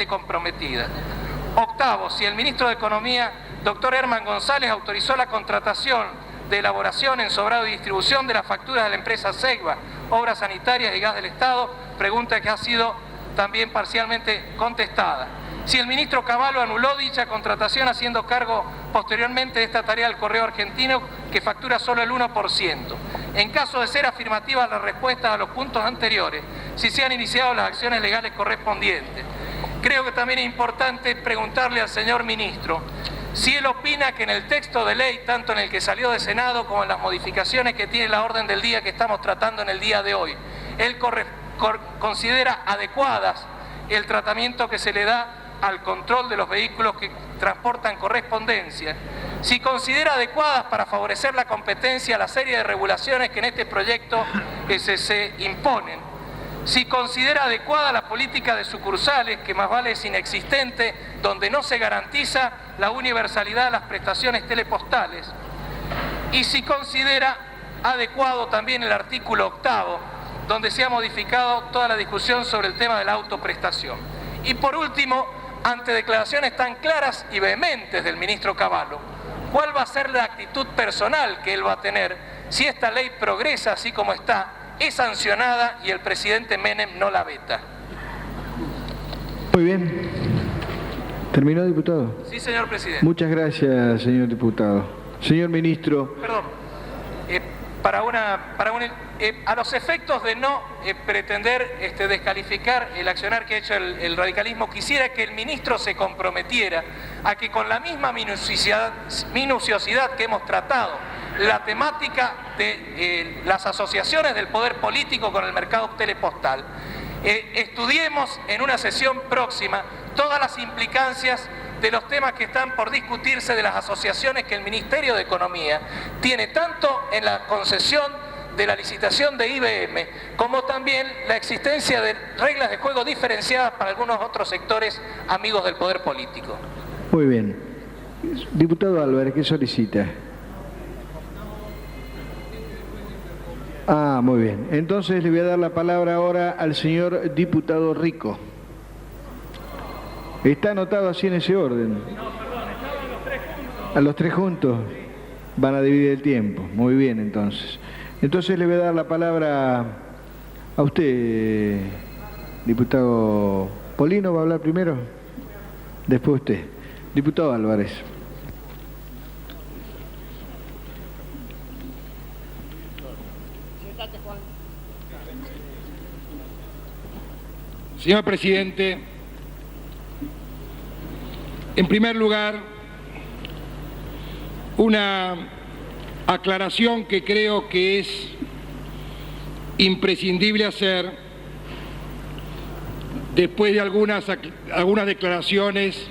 comprometida. Octavo, si el ministro de Economía, doctor Herman González, autorizó la contratación de elaboración, ensobrado y distribución de las facturas de la empresa Cegba, Obras Sanitarias y Gas del Estado, pregunta que ha sido también parcialmente contestada. Si el ministro Cavallo anuló dicha contratación haciendo cargo posteriormente de esta tarea al Correo Argentino, que factura solo el 1%. En caso de ser afirmativa la respuesta a los puntos anteriores, si se han iniciado las acciones legales correspondientes. Creo que también es importante preguntarle al señor ministro si él opina que en el texto de ley, tanto en el que salió de Senado como en las modificaciones que tiene la orden del día que estamos tratando en el día de hoy, él considera adecuadas el tratamiento que se le da al control de los vehículos que transportan correspondencia, si considera adecuadas para favorecer la competencia la serie de regulaciones que en este proyecto se imponen, si considera adecuada la política de sucursales, que más vale es inexistente, donde no se garantiza la universalidad de las prestaciones telepostales, y si considera adecuado también el artículo 8º, donde se ha modificado toda la discusión sobre el tema de la autoprestación. Y por último, ante declaraciones tan claras y vehementes del ministro Cavallo, ¿cuál va a ser la actitud personal que él va a tener si esta ley progresa así como está, es sancionada y el presidente Menem no la veta? Muy bien. ¿Terminó, diputado? Sí, señor presidente. Muchas gracias, señor diputado. Señor ministro. Perdón. A los efectos de no pretender descalificar el accionar que ha hecho el radicalismo, quisiera que el ministro se comprometiera a que con la misma minuciosidad que hemos tratado la temática de las asociaciones del poder político con el mercado telepostal, estudiemos en una sesión próxima todas las implicancias de los temas que están por discutirse de las asociaciones que el Ministerio de Economía tiene tanto en la concesión de la licitación de IBM, como también la existencia de reglas de juego diferenciadas para algunos otros sectores amigos del poder político. Muy bien. Diputado Álvarez, ¿qué solicita? Muy bien. Entonces le voy a dar la palabra ahora al señor diputado Rico. Está anotado así en ese orden. A los tres juntos. Van a dividir el tiempo. Muy bien, entonces. Entonces le voy a dar la palabra a usted, diputado Polino. ¿Va a hablar primero? Después usted. Diputado Álvarez. Señor presidente, en primer lugar, una aclaración que creo que es imprescindible hacer después de algunas declaraciones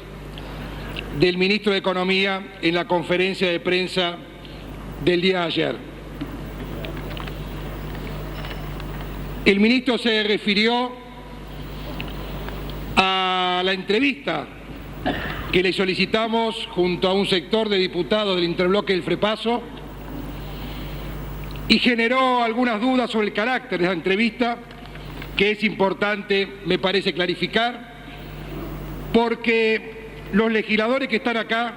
del ministro de Economía en la conferencia de prensa del día de ayer. El ministro se refirió a la entrevista que le solicitamos junto a un sector de diputados del interbloque del FREPASO y generó algunas dudas sobre el carácter de la entrevista que es importante, me parece, clarificar, porque los legisladores que están acá,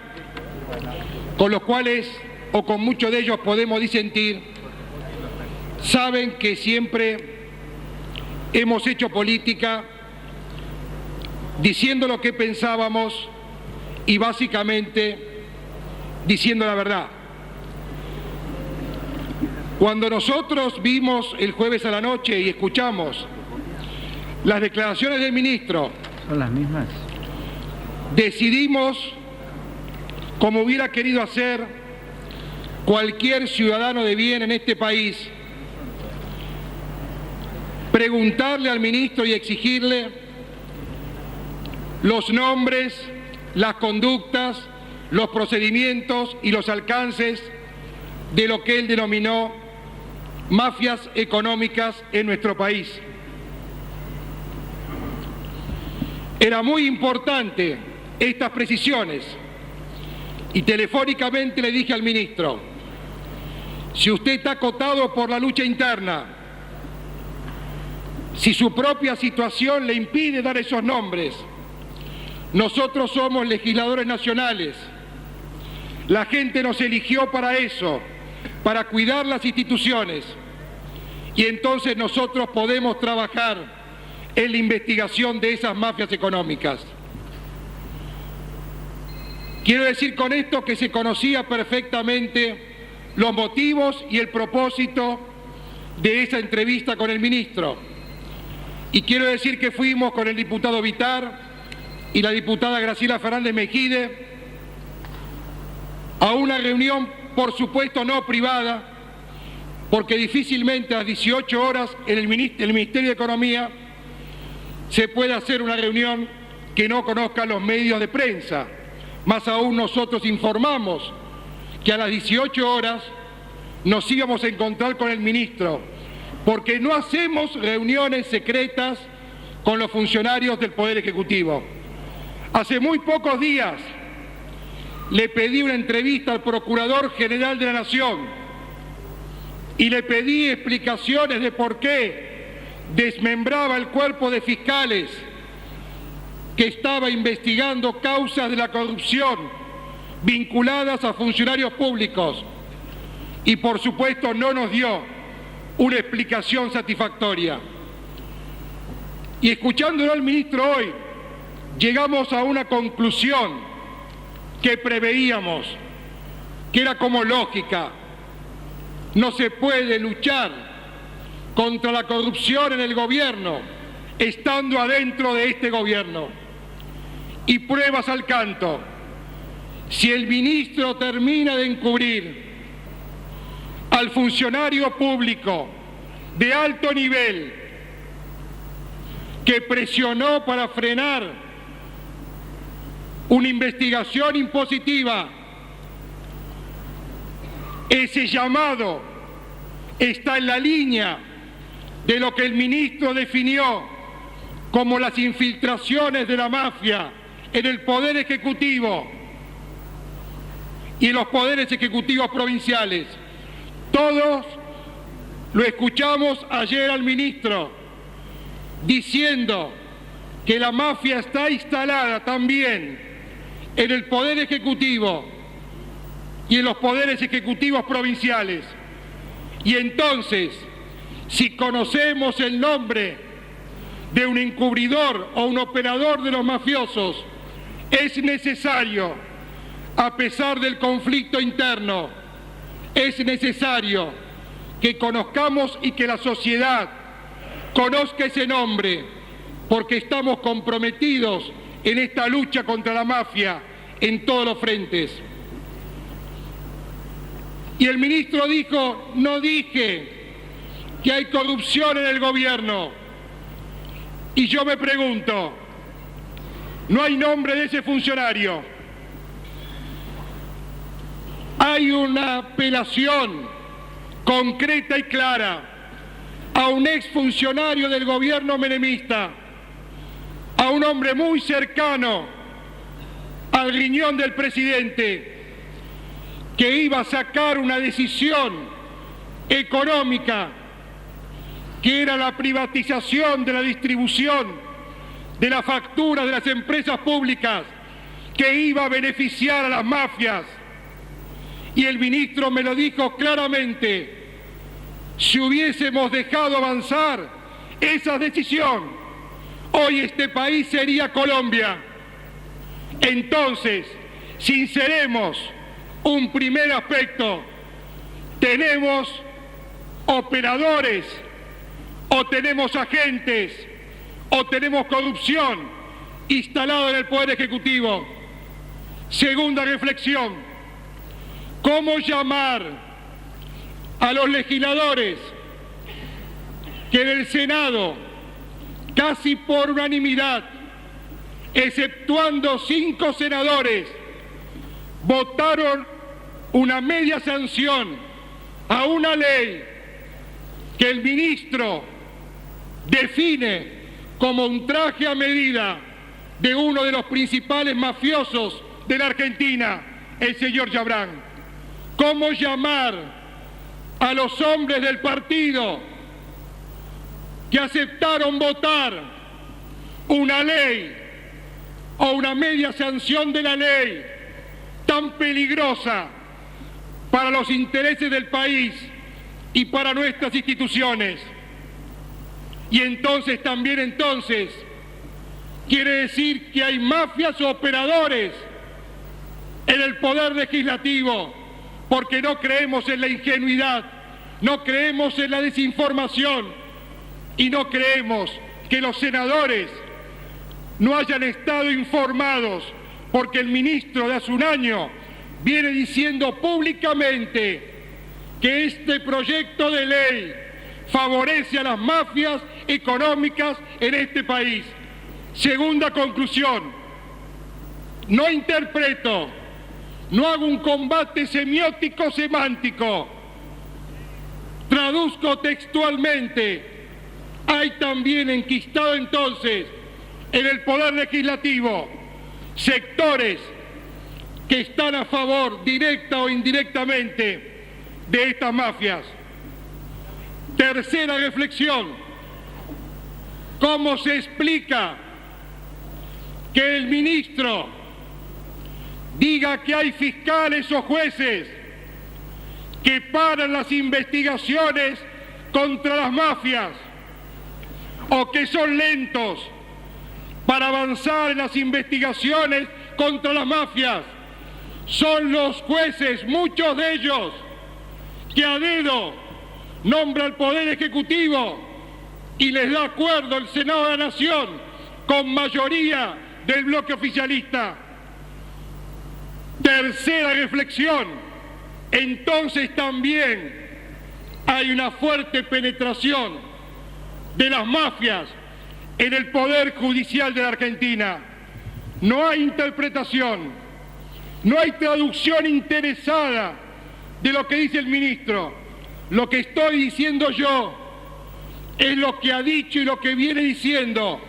con los cuales o con muchos de ellos podemos disentir, saben que siempre hemos hecho política diciendo lo que pensábamos y básicamente diciendo la verdad. Cuando nosotros vimos el jueves a la noche y escuchamos las declaraciones del ministro, ¿son las mismas? Decidimos, como hubiera querido hacer cualquier ciudadano de bien en este país, preguntarle al ministro y exigirle los nombres, las conductas, los procedimientos y los alcances de lo que él denominó mafias económicas en nuestro país. Era muy importante estas precisiones y telefónicamente le dije al ministro: si usted está acotado por la lucha interna, si su propia situación le impide dar esos nombres, Nosotros somos legisladores nacionales. La gente nos eligió para eso, para cuidar las instituciones. Y entonces nosotros podemos trabajar en la investigación de esas mafias económicas. Quiero decir con esto que se conocía perfectamente los motivos y el propósito de esa entrevista con el ministro. Y quiero decir que fuimos con el diputado Vitar y la diputada Graciela Fernández Mejide a una reunión, por supuesto no privada, porque difícilmente a las 18 horas en el Ministerio de Economía se puede hacer una reunión que no conozcan los medios de prensa. Más aún nosotros informamos que a las 18 horas nos íbamos a encontrar con el ministro, porque no hacemos reuniones secretas con los funcionarios del Poder Ejecutivo. Hace muy pocos días le pedí una entrevista al Procurador General de la Nación y le pedí explicaciones de por qué desmembraba el cuerpo de fiscales que estaba investigando causas de la corrupción vinculadas a funcionarios públicos. Y por supuesto no nos dio una explicación satisfactoria. Y escuchándolo al ministro hoy, llegamos a una conclusión que preveíamos, que era como lógica. No se puede luchar contra la corrupción en el gobierno estando adentro de este gobierno. Y pruebas al canto. Si el ministro termina de encubrir al funcionario público de alto nivel que presionó para frenar una investigación impositiva, ese llamado está en la línea de lo que el ministro definió como las infiltraciones de la mafia en el Poder Ejecutivo y en los poderes ejecutivos provinciales. Todos lo escuchamos ayer al ministro diciendo que la mafia está instalada también en el Poder Ejecutivo y en los poderes ejecutivos provinciales. Y entonces, si conocemos el nombre de un encubridor o un operador de los mafiosos, es necesario, a pesar del conflicto interno, es necesario que conozcamos y que la sociedad conozca ese nombre, porque estamos comprometidos en esta lucha contra la mafia en todos los frentes. Y el ministro dijo, no dije que hay corrupción en el gobierno. Y yo me pregunto, no hay nombre de ese funcionario. Hay una apelación concreta y clara a un exfuncionario del gobierno menemista, a un hombre muy cercano al riñón del presidente, que iba a sacar una decisión económica, que era la privatización de la distribución de las facturas de las empresas públicas, que iba a beneficiar a las mafias. Y el ministro me lo dijo claramente, si hubiésemos dejado avanzar esa decisión, hoy este país sería Colombia. Entonces, sinceremos un primer aspecto, tenemos operadores, o tenemos agentes, o tenemos corrupción instalada en el Poder Ejecutivo. Segunda reflexión, ¿cómo llamar a los legisladores que en el Senado, casi por unanimidad, exceptuando 5 senadores, votaron una media sanción a una ley que el ministro define como un traje a medida de uno de los principales mafiosos de la Argentina, el señor Yabrán? ¿Cómo llamar a los hombres del partido que aceptaron votar una ley o una media sanción de la ley tan peligrosa para los intereses del país y para nuestras instituciones. Y entonces, también quiere decir que hay mafias o operadores en el Poder Legislativo, porque no creemos en la ingenuidad, no creemos en la desinformación y no creemos que los senadores no hayan estado informados, porque el ministro de hace un año viene diciendo públicamente que este proyecto de ley favorece a las mafias económicas en este país. Segunda conclusión, no interpreto, no hago un combate semiótico semántico, traduzco textualmente. Hay también enquistado entonces en el Poder Legislativo sectores que están a favor, directa o indirectamente, de estas mafias. Tercera reflexión, ¿cómo se explica que el ministro diga que hay fiscales o jueces que paran las investigaciones contra las mafias o que son lentos para avanzar en las investigaciones contra las mafias? Son los jueces, muchos de ellos, que a dedo nombra al Poder Ejecutivo y les da acuerdo el Senado de la Nación con mayoría del bloque oficialista. Tercera reflexión, entonces también hay una fuerte penetración de las mafias en el Poder Judicial de la Argentina. No hay interpretación, no hay traducción interesada de lo que dice el ministro. Lo que estoy diciendo yo es lo que ha dicho y lo que viene diciendo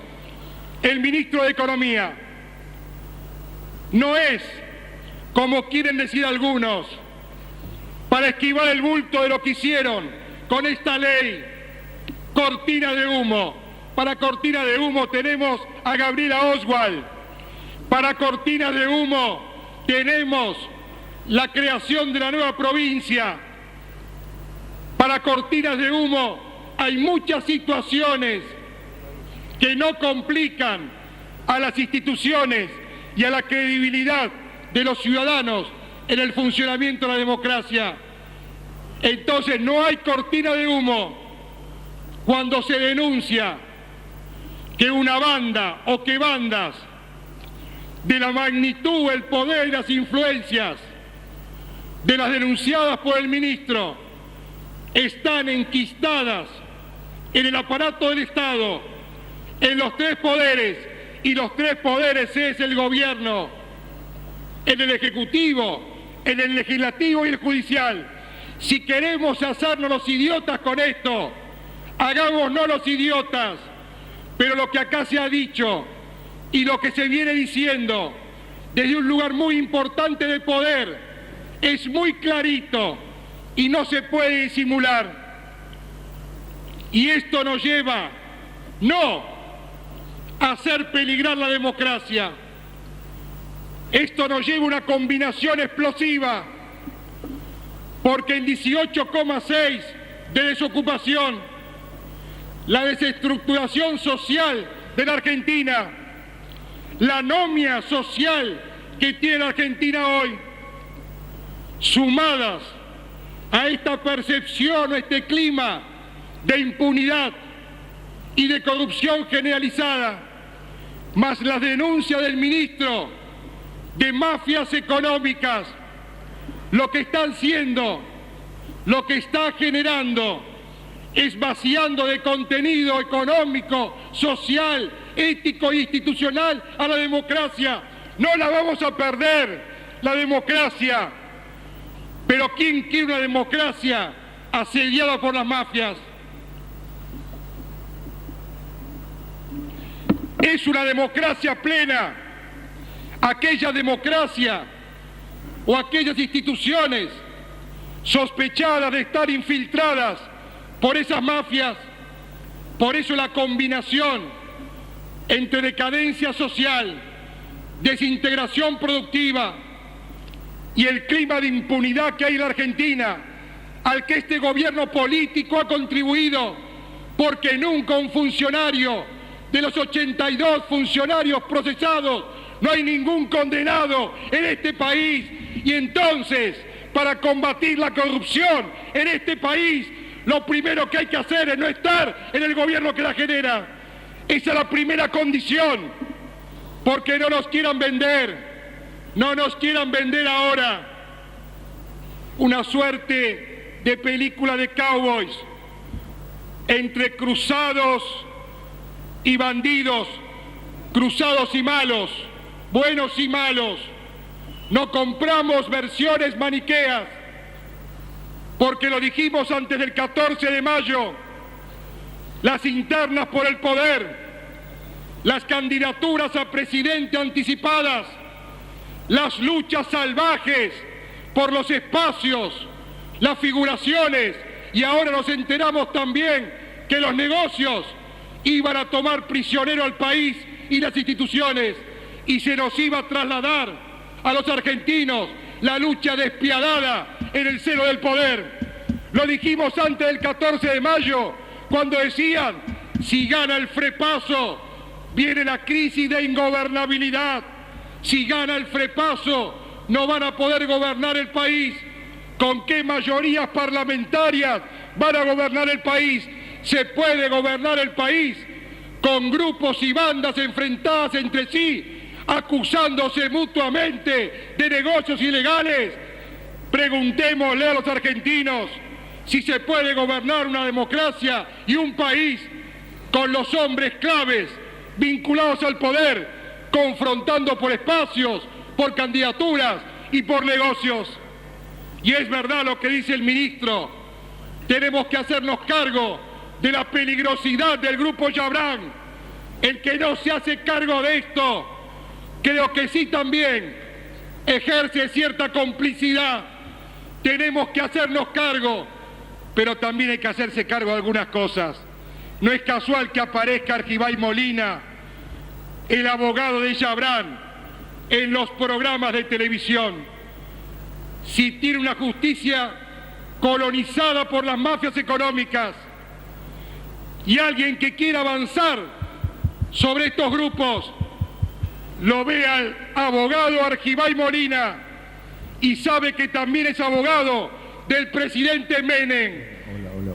el ministro de Economía. No es, como quieren decir algunos, para esquivar el bulto de lo que hicieron con esta ley, cortina de humo. Para cortina de humo tenemos a Gabriela Oswald. Para cortina de humo tenemos la creación de la nueva provincia. Para cortinas de humo hay muchas situaciones que no complican a las instituciones y a la credibilidad de los ciudadanos en el funcionamiento de la democracia. Entonces no hay cortina de humo cuando se denuncia que una banda o que bandas de la magnitud, el poder y las influencias de las denunciadas por el ministro están enquistadas en el aparato del Estado, en los tres poderes, y los tres poderes es el gobierno, en el Ejecutivo, en el Legislativo y el Judicial. Si queremos hacernos los idiotas con esto, hagámonos los idiotas, pero lo que acá se ha dicho y lo que se viene diciendo desde un lugar muy importante de poder es muy clarito y no se puede disimular. Y esto nos lleva no a hacer peligrar la democracia, esto nos lleva a una combinación explosiva, porque el 18,6 de desocupación, la desestructuración social de la Argentina, la anomia social que tiene la Argentina hoy, sumadas a esta percepción, a este clima de impunidad y de corrupción generalizada, más las denuncias del ministro de mafias económicas, lo que están haciendo, lo que está generando es vaciando de contenido económico, social, ético e institucional a la democracia. No la vamos a perder, la democracia. Pero ¿quién quiere una democracia asediada por las mafias? Es una democracia plena, aquella democracia o aquellas instituciones sospechadas de estar infiltradas por esas mafias. Por eso la combinación entre decadencia social, desintegración productiva y el clima de impunidad que hay en la Argentina, al que este gobierno político ha contribuido, porque nunca un funcionario de los 82 funcionarios procesados, no hay ningún condenado en este país. Y entonces, para combatir la corrupción en este país, lo primero que hay que hacer es no estar en el gobierno que la genera. Esa es la primera condición, porque no nos quieran vender ahora una suerte de película de cowboys entre cruzados y bandidos, cruzados y malos, buenos y malos. No compramos versiones maniqueas, porque lo dijimos antes del 14 de mayo, las internas por el poder, las candidaturas a presidente anticipadas, las luchas salvajes por los espacios, las figuraciones, y ahora nos enteramos también que los negocios iban a tomar prisionero al país y las instituciones, y se nos iba a trasladar a los argentinos la lucha despiadada en el seno del poder. Lo dijimos antes del 14 de mayo, cuando decían, si gana el FREPASO, viene la crisis de ingobernabilidad. Si gana el FREPASO, no van a poder gobernar el país. ¿Con qué mayorías parlamentarias van a gobernar el país? ¿Se puede gobernar el país con grupos y bandas enfrentadas entre sí, acusándose mutuamente de negocios ilegales? Preguntémosle a los argentinos si se puede gobernar una democracia y un país con los hombres claves vinculados al poder, confrontando por espacios, por candidaturas y por negocios. Y es verdad lo que dice el ministro, tenemos que hacernos cargo de la peligrosidad del grupo Chabrán. El que no se hace cargo de esto, creo que sí también ejerce cierta complicidad. Tenemos que hacernos cargo, pero también hay que hacerse cargo de algunas cosas. No es casual que aparezca Argibay Molina, el abogado de Chabrán, en los programas de televisión. Si tiene una justicia colonizada por las mafias económicas y alguien que quiera avanzar sobre estos grupos, lo ve al abogado Argibay Molina y sabe que también es abogado del presidente Menem.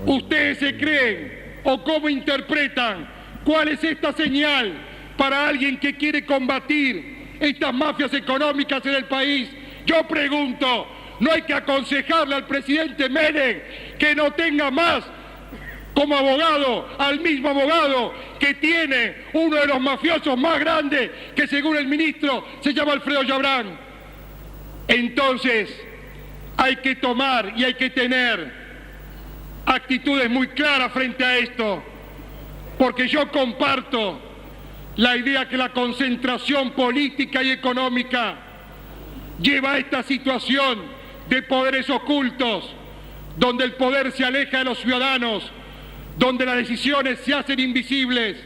¿Ustedes se creen o cómo interpretan cuál es esta señal para alguien que quiere combatir estas mafias económicas en el país? Yo pregunto, ¿no hay que aconsejarle al presidente Menem que no tenga más como abogado al mismo abogado que tiene uno de los mafiosos más grandes, que según el ministro se llama Alfredo Chabrán? Entonces hay que tomar y hay que tener actitudes muy claras frente a esto, porque yo comparto la idea que la concentración política y económica lleva a esta situación de poderes ocultos, donde el poder se aleja de los ciudadanos, donde las decisiones se hacen invisibles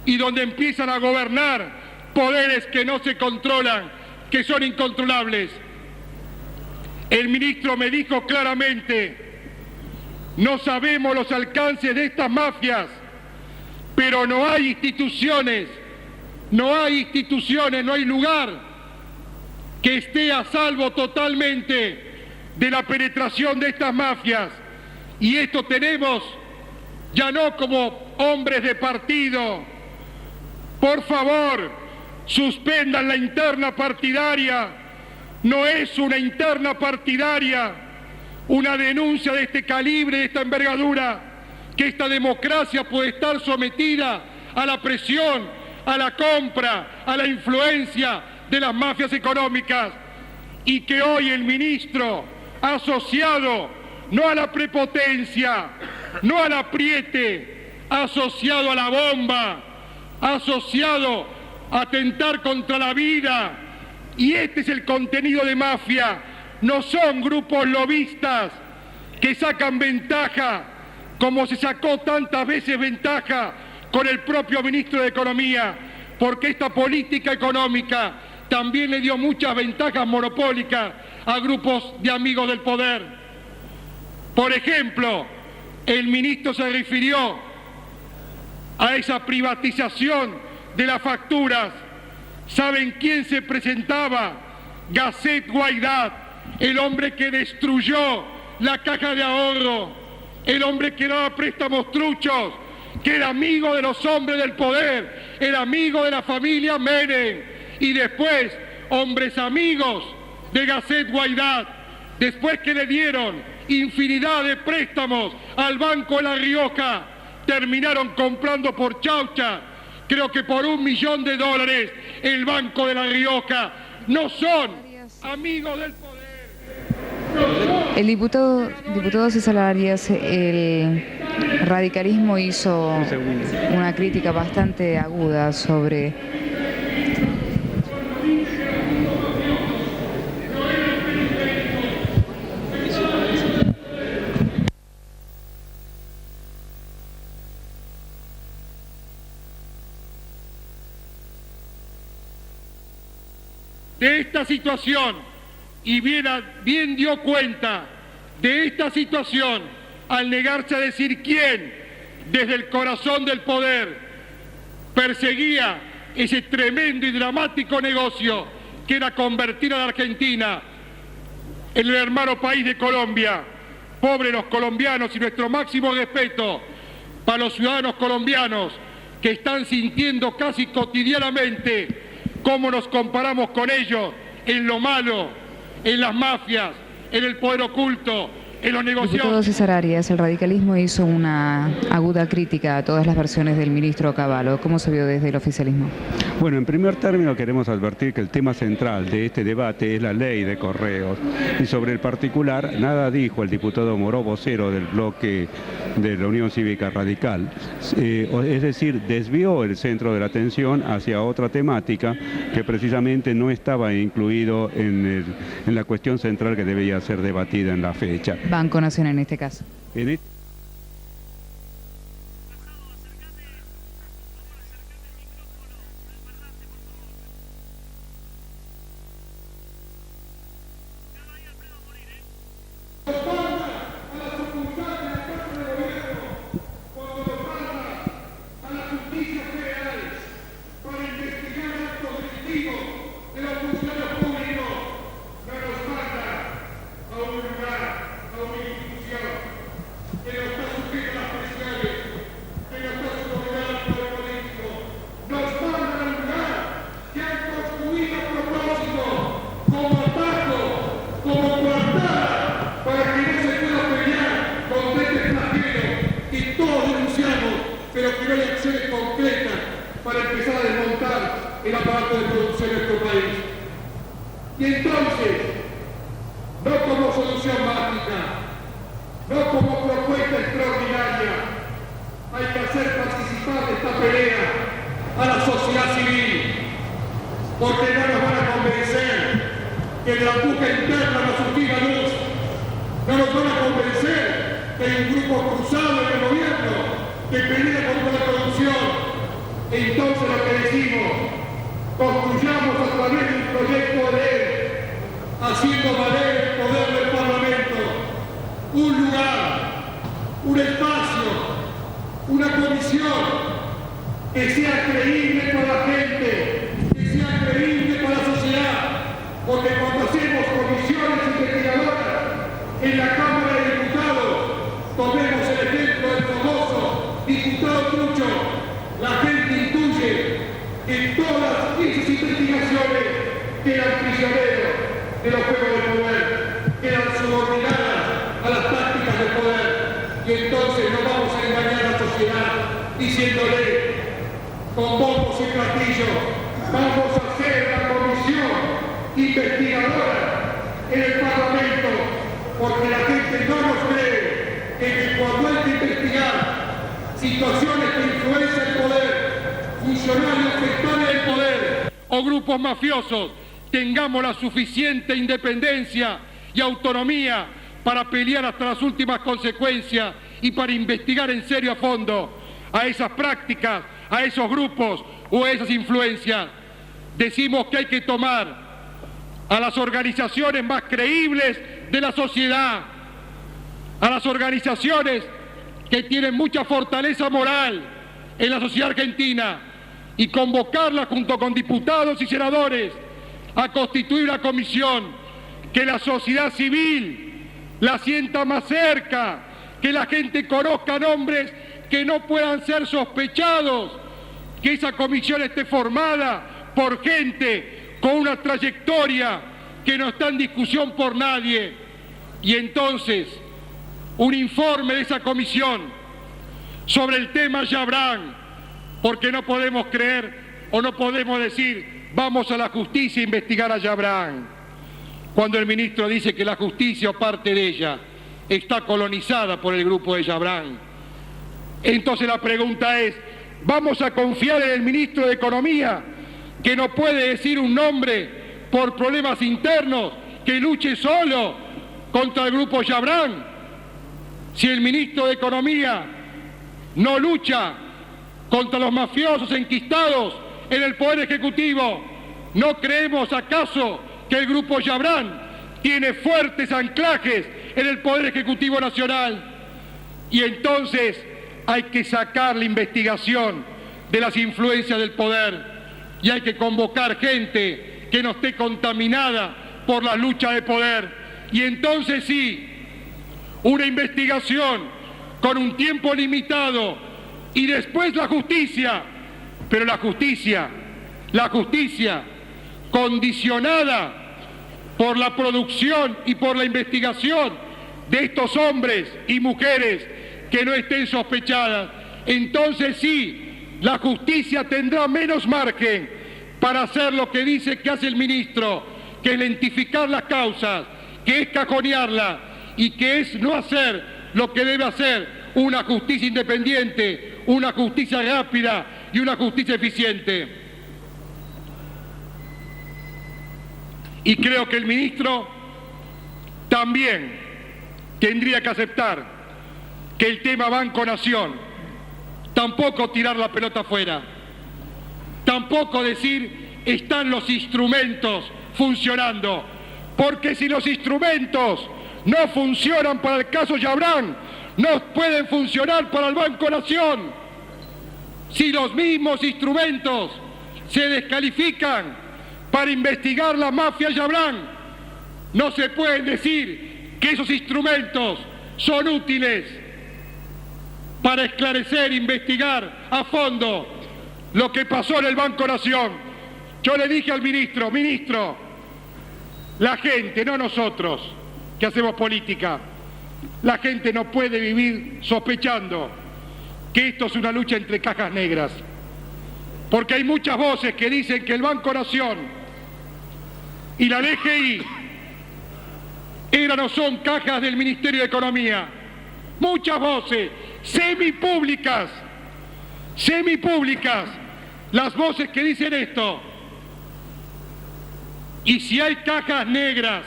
y donde empiezan a gobernar poderes que no se controlan, que son incontrolables. El ministro me dijo claramente, no sabemos los alcances de estas mafias, pero no hay instituciones, no hay lugar que esté a salvo totalmente de la penetración de estas mafias. Y esto tenemos, ya no como hombres de partido. Por favor, suspendan la interna partidaria. No es una interna partidaria, una denuncia de este calibre, de esta envergadura, que esta democracia puede estar sometida a la presión, a la compra, a la influencia de las mafias económicas, y que hoy el ministro ha asociado no a la prepotencia, no al apriete, ha asociado a la bomba, ha asociado a atentar contra la vida. Y este es el contenido de mafia. No son grupos lobistas que sacan ventaja, como se sacó tantas veces ventaja con el propio ministro de Economía, porque esta política económica también le dio muchas ventajas monopólicas a grupos de amigos del poder. Por ejemplo, el ministro se refirió a esa privatización de las facturas. ¿Saben quién se presentaba? Gasset Guaidat, el hombre que destruyó la caja de ahorro, el hombre que daba préstamos truchos, que era amigo de los hombres del poder, era amigo de la familia Menem, y después, hombres amigos de Gasset Guaidat, después que le dieron infinidad de préstamos al Banco de La Rioja, terminaron comprando por chaucha, creo que por $1 millón, el Banco de La Rioja. No son amigos del poder. El diputado César Arias, el radicalismo hizo una crítica bastante aguda sobre de esta situación, y bien dio cuenta de esta situación al negarse a decir quién, desde el corazón del poder, perseguía ese tremendo y dramático negocio que era convertir a la Argentina en el hermano país de Colombia. Pobres los colombianos, y nuestro máximo respeto para los ciudadanos colombianos que están sintiendo casi cotidianamente cómo nos comparamos con ellos en lo malo, en las mafias, en el poder oculto, en los negociados. Diputado César Arias, el radicalismo hizo una aguda crítica a todas las versiones del ministro Cavallo. ¿Cómo se vio desde el oficialismo? Bueno, en primer término queremos advertir que el tema central de este debate es la ley de correos, y sobre el particular nada dijo el diputado Moró, vocero del bloque de la Unión Cívica Radical, es decir, desvió el centro de la atención hacia otra temática que precisamente no estaba incluido en la cuestión central que debía ser debatida en la fecha. Banco Nación en este caso. Y entonces, no como solución mágica, no como propuesta extraordinaria, hay que hacer participar de esta pelea a la sociedad civil, porque no nos van a convencer que de la puja interna nos surgirá luz, no nos van a convencer que hay un grupo cruzado en el gobierno que pelea contra la corrupción. Entonces lo que decimos, construyamos a través de un proyecto de ley, haciendo valer el poder del Parlamento, un lugar, un espacio, una comisión que sea creíble para la gente, que sea creíble para la sociedad, porque cuando hacemos comisiones investigadoras en la Cámara de Diputados, tomemos el ejemplo del famoso diputado Trucho, la gente intuye que todas esas investigaciones quedan prisioneros de los juegos del poder, quedan subordinadas a las tácticas del poder, y entonces no vamos a engañar a la sociedad diciéndole con bombos y platillos, vamos a hacer la comisión investigadora en el Parlamento, porque la gente no nos cree que cuando hay que investigar situaciones que influencian el poder, funcionarios que están en el poder o grupos mafiosos, tengamos la suficiente independencia y autonomía para pelear hasta las últimas consecuencias y para investigar en serio a fondo a esas prácticas, a esos grupos o a esas influencias. decimos que hay que tomar a las organizaciones más creíbles de la sociedad, a las organizaciones que tienen mucha fortaleza moral en la sociedad argentina, y convocarlas junto con diputados y senadores a constituir una comisión, que la sociedad civil la sienta más cerca, que la gente conozca nombres que no puedan ser sospechados, que esa comisión esté formada por gente con una trayectoria que no está en discusión por nadie. Y entonces, un informe de esa comisión sobre el tema Yabrán, porque no podemos creer o no podemos decir vamos a la justicia a investigar a Yabrán, cuando el ministro dice que la justicia o parte de ella está colonizada por el grupo de Yabrán. Entonces la pregunta es, ¿vamos a confiar en el ministro de Economía, que no puede decir un nombre por problemas internos, que luche solo contra el grupo Yabrán? Si el ministro de Economía no lucha contra los mafiosos enquistados en el Poder Ejecutivo, ¿no creemos acaso que el grupo Yabrán tiene fuertes anclajes en el Poder Ejecutivo Nacional? Y entonces hay que sacar la investigación de las influencias del poder y hay que convocar gente que no esté contaminada por la lucha de poder. Y entonces sí, una investigación con un tiempo limitado y después la justicia, pero la justicia condicionada por la producción y por la investigación de estos hombres y mujeres que no estén sospechadas. Entonces sí, la justicia tendrá menos margen para hacer lo que dice que hace el ministro, que es lentificar las causas, que es cajonearla y que es no hacer lo que debe hacer una justicia independiente, una justicia rápida y una justicia eficiente. Y creo que el ministro también tendría que aceptar que el tema Banco Nación, tampoco tirar la pelota afuera, tampoco decir están los instrumentos funcionando, porque si los instrumentos no funcionan para el caso Yabrán, no pueden funcionar para el Banco Nación. Si los mismos instrumentos se descalifican para investigar la mafia Yabrán, no se puede decir que esos instrumentos son útiles para esclarecer, investigar a fondo lo que pasó en el Banco Nación. Yo le dije al ministro, la gente, no nosotros que hacemos política, la gente no puede vivir sospechando que esto es una lucha entre cajas negras, porque hay muchas voces que dicen que el Banco Nación y la DGI eran o son cajas del Ministerio de Economía. Muchas voces, semipúblicas, las voces que dicen esto. Y si hay cajas negras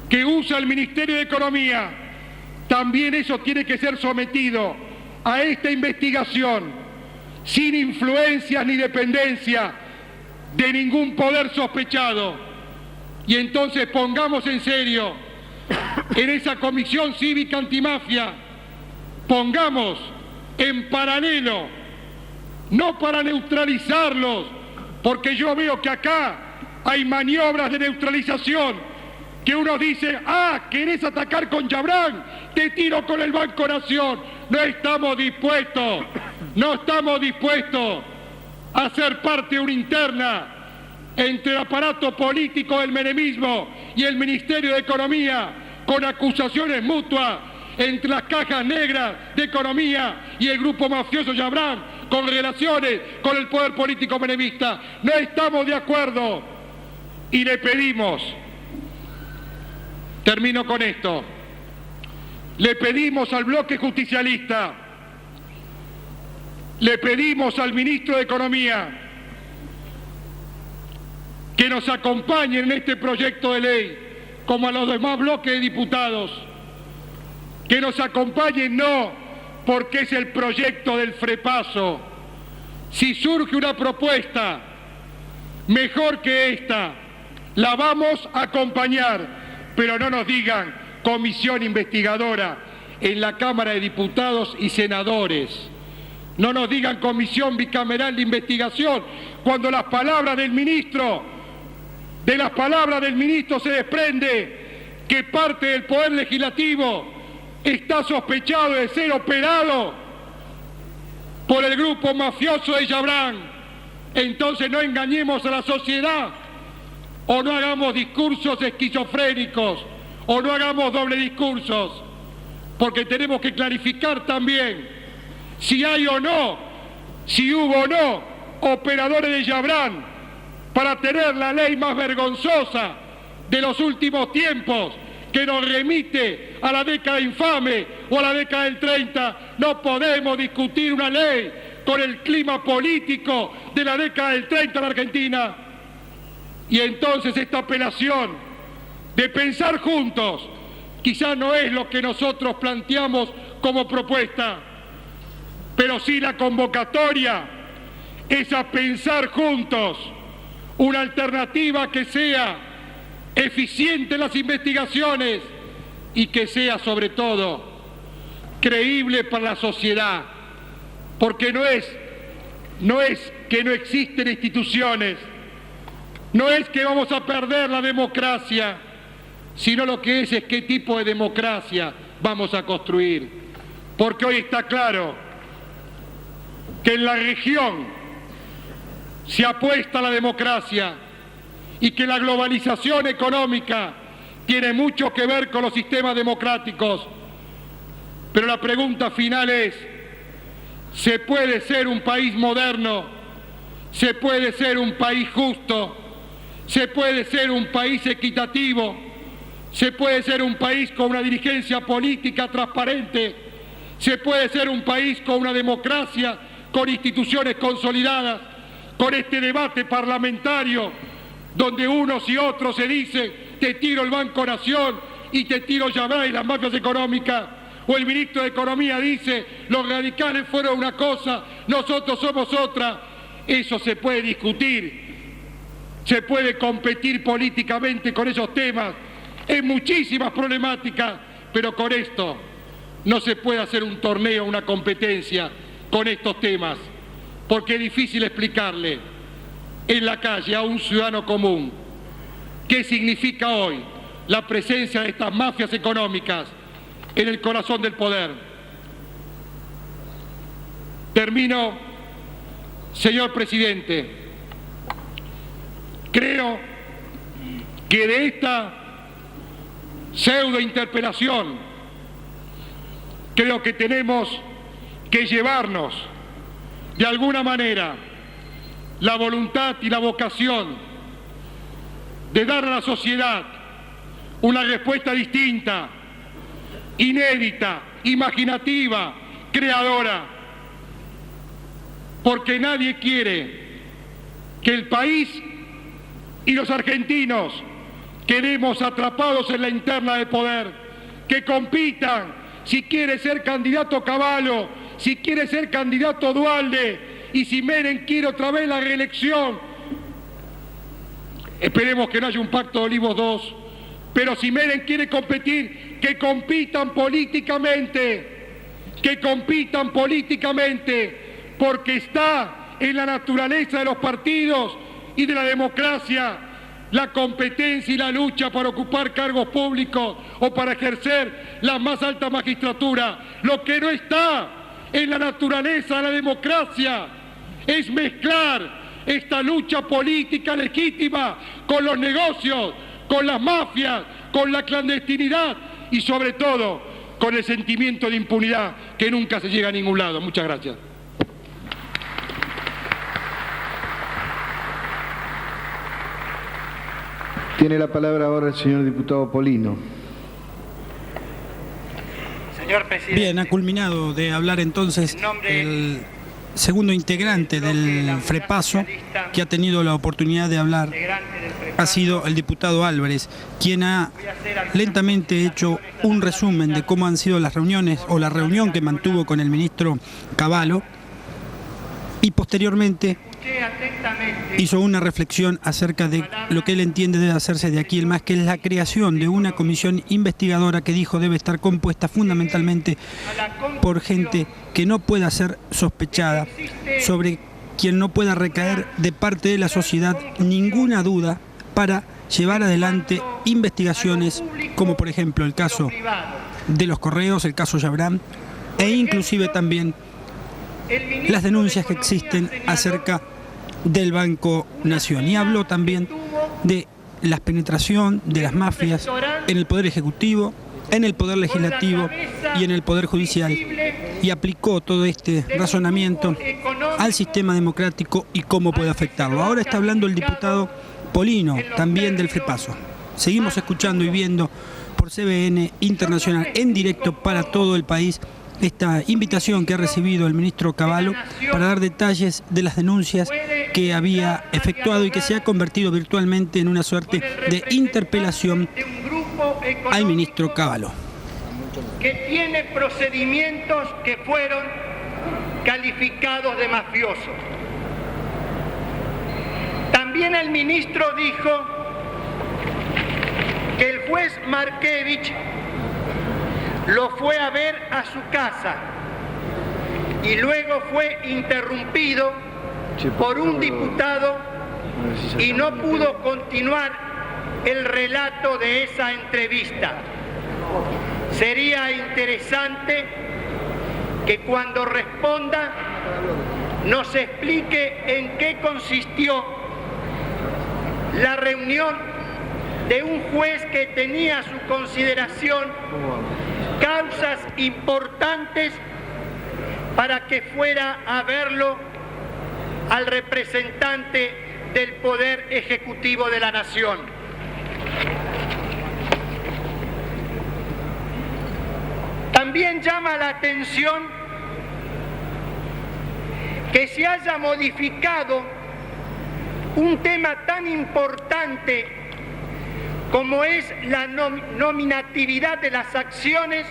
que usa el Ministerio de Economía, también eso tiene que ser sometido a esta investigación, sin influencias ni dependencia de ningún poder sospechado. Y entonces pongamos en serio en esa comisión cívica antimafia, pongamos en paralelo, no para neutralizarlos, porque yo veo que acá hay maniobras de neutralización, que uno dice, ¿querés atacar con Yabrán? Te tiro con el Banco Nación. No estamos dispuestos a ser parte de una interna entre el aparato político del menemismo y el Ministerio de Economía, con acusaciones mutuas entre las cajas negras de Economía y el grupo mafioso Yabrán, con relaciones con el poder político menemista. No estamos de acuerdo y le pedimos, termino con esto, le pedimos al bloque justicialista, le pedimos al ministro de Economía que nos acompañen en este proyecto de ley, como a los demás bloques de diputados, que nos acompañen no porque es el proyecto del frepaso, Si surge una propuesta mejor que esta, la vamos a acompañar, pero no nos digan comisión investigadora en la Cámara de Diputados y Senadores. No nos digan comisión bicameral de investigación, cuando las palabras del ministro, de las palabras del ministro se desprende que parte del Poder Legislativo está sospechado de ser operado por el grupo mafioso de Yabrán. Entonces no engañemos a la sociedad, o no hagamos discursos esquizofrénicos, o no hagamos doble discursos, porque tenemos que clarificar también si hay o no, si hubo o no operadores de Yabrán para tener la ley más vergonzosa de los últimos tiempos, que nos remite a la década infame o a la década del 30. No podemos discutir una ley con el clima político de la década del 30 en Argentina. Y entonces esta apelación de pensar juntos quizás no es lo que nosotros planteamos como propuesta, pero sí la convocatoria es a pensar juntos una alternativa que sea eficiente en las investigaciones y que sea sobre todo creíble para la sociedad, porque no es que no existen instituciones, no es que vamos a perder la democracia, sino lo que es qué tipo de democracia vamos a construir, porque hoy está claro que en la región se apuesta a la democracia y que la globalización económica tiene mucho que ver con los sistemas democráticos. Pero la pregunta final es, ¿se puede ser un país moderno? ¿Se puede ser un país justo? ¿Se puede ser un país equitativo? ¿Se puede ser un país con una dirigencia política transparente? ¿Se puede ser un país con una democracia, con instituciones consolidadas, con este debate parlamentario donde unos y otros se dicen te tiro el Banco Nación y te tiro Yabrán y las mafias económicas? O el ministro de Economía dice los radicales fueron una cosa, nosotros somos otra. Eso se puede discutir, se puede competir políticamente con esos temas en muchísimas problemáticas, pero con esto no se puede hacer un torneo, una competencia con estos temas, porque es difícil explicarle en la calle a un ciudadano común qué significa hoy la presencia de estas mafias económicas en el corazón del poder. Termino, señor presidente. Creo que de esta pseudo interpelación creo que tenemos que llevarnos de alguna manera la voluntad y la vocación de dar a la sociedad una respuesta distinta, inédita, imaginativa, creadora, porque nadie quiere que el país y los argentinos quedemos atrapados en la interna de poder, que compitan. Si quiere ser candidato Cavallo, si quiere ser candidato Duhalde, y si Menem quiere otra vez la reelección, esperemos que no haya un pacto de Olivos 2, pero si Menem quiere competir, que compitan políticamente, porque está en la naturaleza de los partidos y de la democracia la competencia y la lucha para ocupar cargos públicos o para ejercer la más alta magistratura. Lo que no está en la naturaleza de la democracia es mezclar esta lucha política legítima con los negocios, con las mafias, con la clandestinidad y sobre todo con el sentimiento de impunidad que nunca se llega a ningún lado. Muchas gracias. Tiene la palabra ahora el señor diputado Polino. Señor presidente. Bien, ha culminado de hablar entonces el segundo integrante del FREPASO que ha tenido la oportunidad de hablar. Ha sido el diputado Álvarez, quien ha lentamente hecho un resumen de cómo han sido las reuniones o la reunión que mantuvo con el ministro Cavallo. y posteriormente hizo una reflexión acerca de lo que él entiende debe hacerse de aquí en más, que es la creación de una comisión investigadora que dijo debe estar compuesta fundamentalmente por gente que no pueda ser sospechada, sobre quien no pueda recaer de parte de la sociedad ninguna duda, para llevar adelante investigaciones como por ejemplo el caso de los correos, el caso Yabrán, e inclusive también las denuncias que existen acerca del Banco Nación. Y habló también de la penetración de las mafias en el Poder Ejecutivo, en el Poder Legislativo y en el Poder Judicial, y aplicó todo este razonamiento al sistema democrático y cómo puede afectarlo. Ahora está hablando el diputado Polino, también del FREPASO. Seguimos escuchando y viendo por CBN Internacional en directo para todo el país esta invitación que ha recibido el ministro Cavallo para dar detalles de las denuncias que había efectuado y que se ha convertido virtualmente en una suerte de interpelación al ministro Cavallo. Que tiene procedimientos que fueron calificados de mafiosos. También el ministro dijo que el juez Markevich lo fue a ver a su casa y luego fue interrumpido por un diputado y no pudo continuar el relato de esa entrevista. Sería interesante que cuando responda nos explique en qué consistió la reunión de un juez que tenía a su consideración causas importantes para que fuera a verlo al representante del Poder Ejecutivo de la Nación. También llama la atención que se haya modificado un tema tan importante como es la nominatividad de las acciones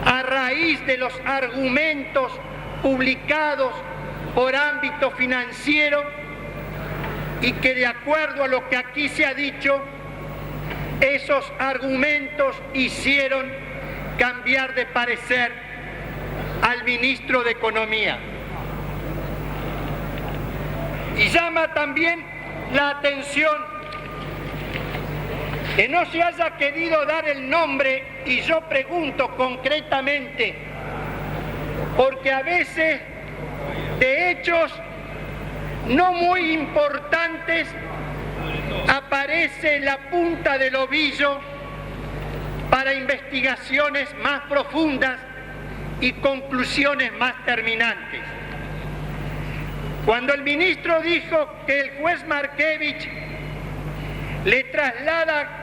a raíz de los argumentos publicados por ámbito financiero, y que de acuerdo a lo que aquí se ha dicho, esos argumentos hicieron cambiar de parecer al ministro de Economía. Y llama también la atención que no se haya querido dar el nombre, y yo pregunto concretamente, porque a veces de hechos no muy importantes aparece la punta del ovillo para investigaciones más profundas y conclusiones más terminantes. Cuando el ministro dijo que el juez Markevich le traslada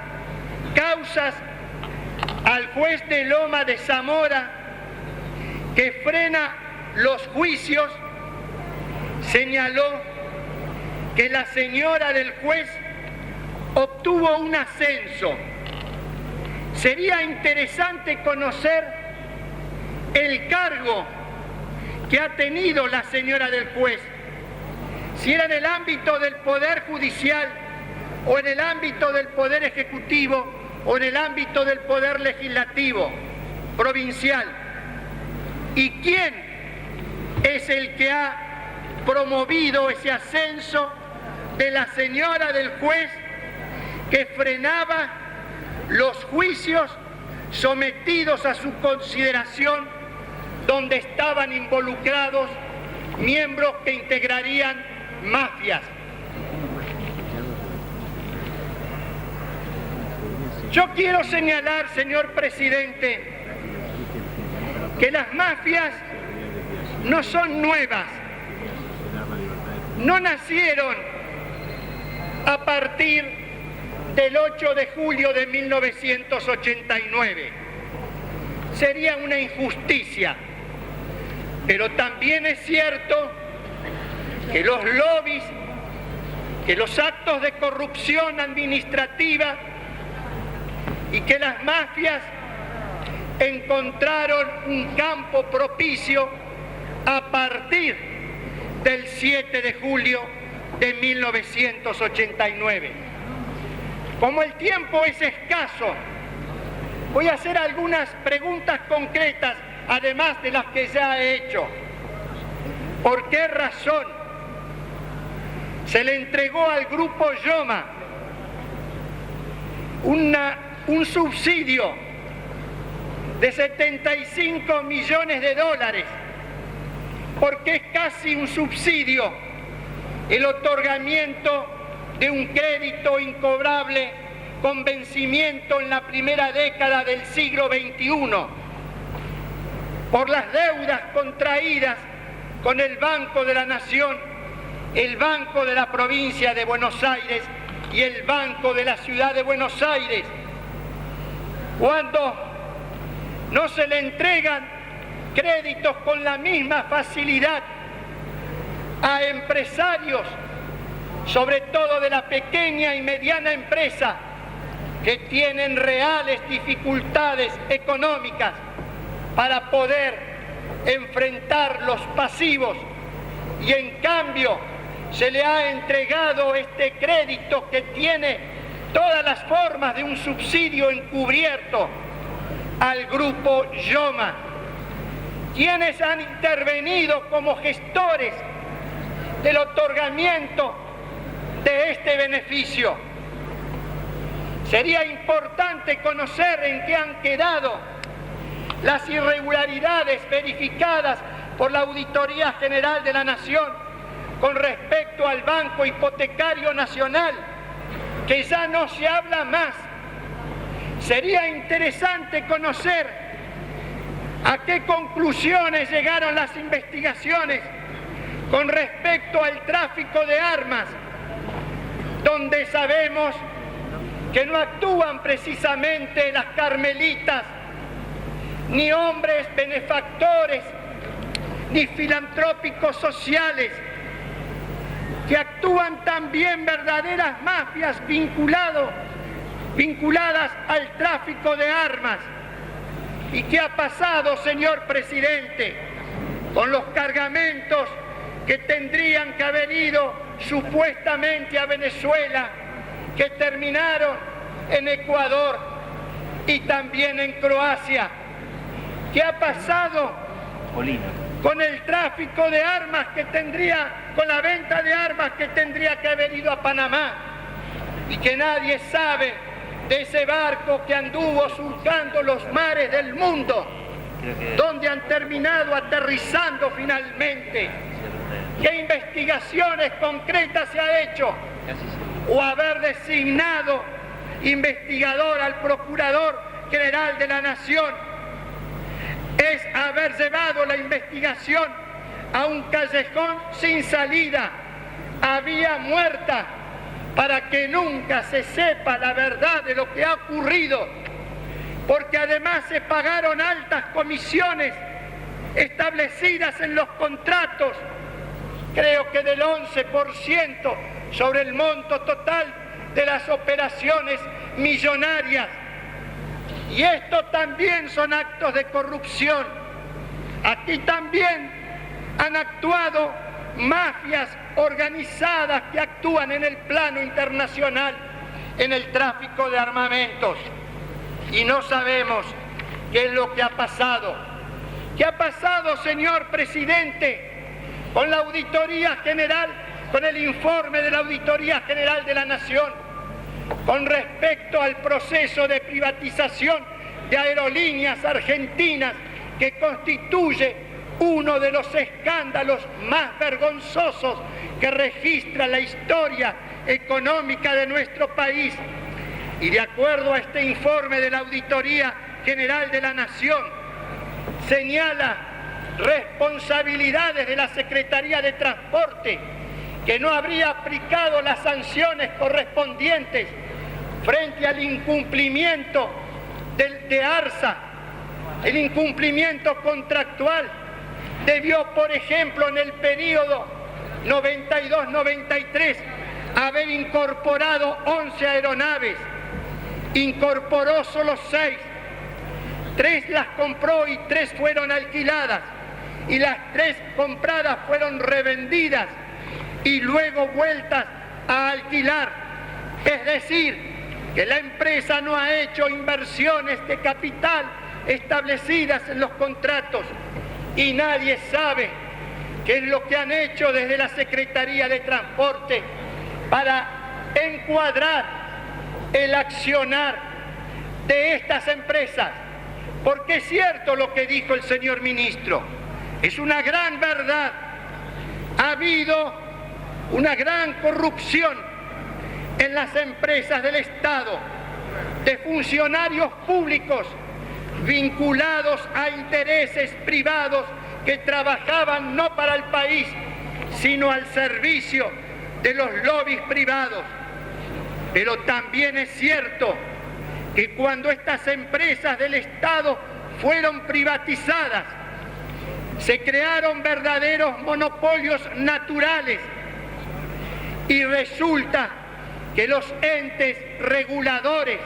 causas al juez de Loma de Zamora que frena los juicios, señaló que la señora del juez obtuvo un ascenso. Sería interesante conocer el cargo que ha tenido la señora del juez, si era en el ámbito del Poder Judicial o en el ámbito del Poder Ejecutivo o en el ámbito del Poder Legislativo provincial. ¿Y quién es el que ha promovido ese ascenso de la señora del juez que frenaba los juicios sometidos a su consideración donde estaban involucrados miembros que integrarían mafias? Yo quiero señalar, señor presidente, que las mafias no son nuevas, no nacieron a partir del 8 de julio de 1989. Sería una injusticia, pero también es cierto que los lobbies, que los actos de corrupción administrativa y que las mafias encontraron un campo propicio a partir del 7 de julio de 1989. Como el tiempo es escaso, voy a hacer algunas preguntas concretas, además de las que ya he hecho. ¿Por qué razón se le entregó al Grupo Yoma un subsidio de 75 millones de dólares? Porque es casi un subsidio el otorgamiento de un crédito incobrable con vencimiento en la primera década del siglo XXI por las deudas contraídas con el Banco de la Nación, el Banco de la Provincia de Buenos Aires y el Banco de la Ciudad de Buenos Aires. Cuando no se le entregan créditos con la misma facilidad a empresarios, sobre todo de la pequeña y mediana empresa, que tienen reales dificultades económicas para poder enfrentar los pasivos, y en cambio se le ha entregado este crédito que tiene todas las formas de un subsidio encubierto al Grupo Yoma. ¿Quiénes han intervenido como gestores del otorgamiento de este beneficio? Sería importante conocer en qué han quedado las irregularidades verificadas por la Auditoría General de la Nación con respecto al Banco Hipotecario Nacional, que ya no se habla más. Sería interesante conocer a qué conclusiones llegaron las investigaciones con respecto al tráfico de armas, donde sabemos que no actúan precisamente las carmelitas, ni hombres benefactores, ni filantrópicos sociales, que actúan también verdaderas mafias vinculadas al tráfico de armas. ¿Y qué ha pasado, señor presidente, con los cargamentos que tendrían que haber ido supuestamente a Venezuela, que terminaron en Ecuador y también en Croacia? ¿Qué ha pasado con el tráfico de armas con la venta de armas que tendría que haber ido a Panamá y que nadie sabe de ese barco que anduvo surcando los mares del mundo, donde han terminado aterrizando finalmente? ¿Qué investigaciones concretas se ha hecho? O haber designado investigador al Procurador General de la Nación es haber llevado la investigación a un callejón sin salida, a vía muerta, para que nunca se sepa la verdad de lo que ha ocurrido, porque además se pagaron altas comisiones establecidas en los contratos, creo que del 11% sobre el monto total de las operaciones millonarias. Y esto también son actos de corrupción. Aquí también han actuado mafias organizadas que actúan en el plano internacional en el tráfico de armamentos. Y no sabemos qué es lo que ha pasado. ¿Qué ha pasado, señor presidente, con la Auditoría General, con el informe de la Auditoría General de la Nación con respecto al proceso de privatización de Aerolíneas Argentinas, que constituye uno de los escándalos más vergonzosos que registra la historia económica de nuestro país? Y de acuerdo a este informe de la Auditoría General de la Nación, señala responsabilidades de la Secretaría de Transporte, que no habría aplicado las sanciones correspondientes frente al incumplimiento de ARSA, el incumplimiento contractual. Debió, por ejemplo, en el periodo 92-93, haber incorporado 11 aeronaves, incorporó solo 6, 3 las compró y 3 fueron alquiladas, y las 3 compradas fueron revendidas y luego vueltas a alquilar. Es decir, que la empresa no ha hecho inversiones de capital establecidas en los contratos y nadie sabe qué es lo que han hecho desde la Secretaría de Transporte para encuadrar el accionar de estas empresas. Porque es cierto lo que dijo el señor ministro, es una gran verdad. Ha habido una gran corrupción en las empresas del Estado, de funcionarios públicos vinculados a intereses privados que trabajaban no para el país, sino al servicio de los lobbies privados. Pero también es cierto que cuando estas empresas del Estado fueron privatizadas, se crearon verdaderos monopolios naturales y resulta que los entes reguladores,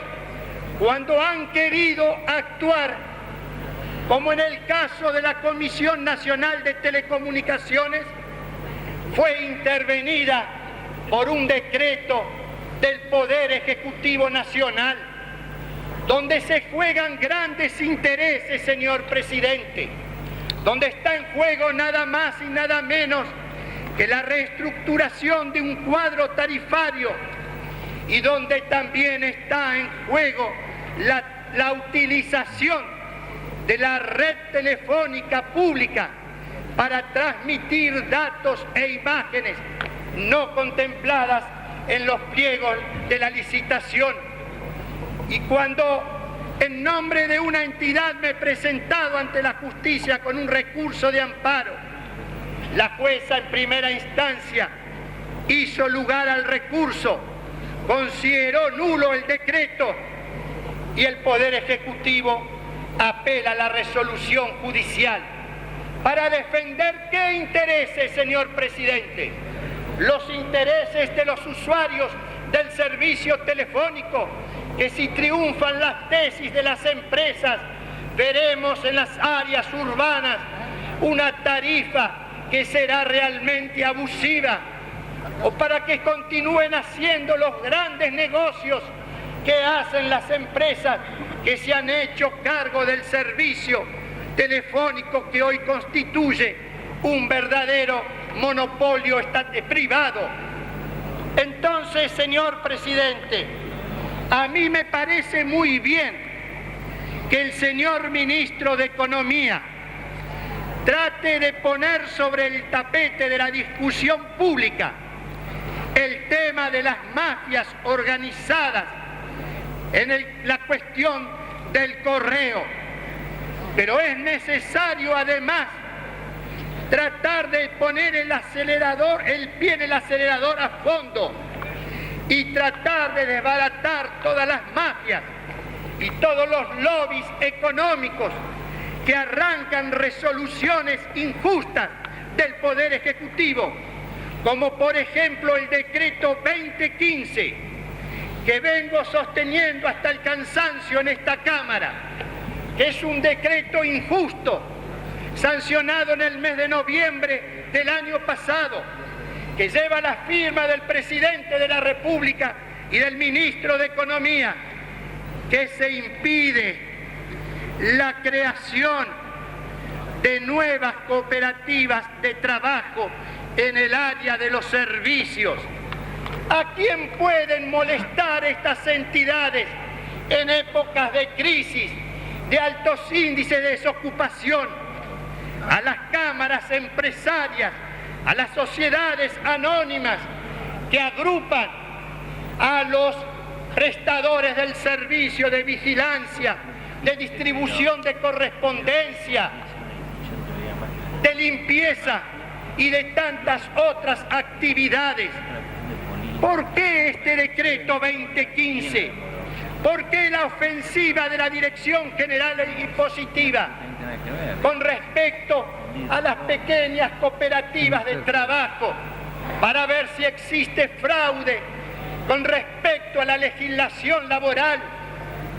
cuando han querido actuar, como en el caso de la Comisión Nacional de Telecomunicaciones, fue intervenida por un decreto del Poder Ejecutivo Nacional, donde se juegan grandes intereses, señor presidente, donde está en juego nada más y nada menos que la reestructuración de un cuadro tarifario y donde también está en juego la utilización de la red telefónica pública para transmitir datos e imágenes no contempladas en los pliegos de la licitación. Y cuando en nombre de una entidad me he presentado ante la justicia con un recurso de amparo, la jueza en primera instancia hizo lugar al recurso, consideró nulo el decreto y el Poder Ejecutivo apela a la resolución judicial. ¿Para defender qué intereses, señor presidente? Los intereses de los usuarios del servicio telefónico, que si triunfan las tesis de las empresas, veremos en las áreas urbanas una tarifa que será realmente abusiva, o para que continúen haciendo los grandes negocios que hacen las empresas que se han hecho cargo del servicio telefónico que hoy constituye un verdadero monopolio privado. Entonces, señor presidente, a mí me parece muy bien que el señor ministro de Economía trate de poner sobre el tapete de la discusión pública el tema de las mafias organizadas en la cuestión del correo. Pero es necesario además tratar de poner el pie en el acelerador a fondo y tratar de desbaratar todas las mafias y todos los lobbies económicos que arrancan resoluciones injustas del Poder Ejecutivo, como por ejemplo el decreto 2015, que vengo sosteniendo hasta el cansancio en esta Cámara, que es un decreto injusto, sancionado en el mes de noviembre del año pasado, que lleva la firma del presidente de la República y del ministro de Economía, que se impide la creación de nuevas cooperativas de trabajo en el área de los servicios. ¿A quién pueden molestar estas entidades en épocas de crisis, de altos índices de desocupación? A las cámaras empresarias, a las sociedades anónimas que agrupan a los prestadores del servicio de vigilancia, de distribución de correspondencia, de limpieza y de tantas otras actividades. ¿Por qué este decreto 2015? ¿Por qué la ofensiva de la Dirección General Impositiva con respecto a las pequeñas cooperativas de trabajo para ver si existe fraude con respecto a la legislación laboral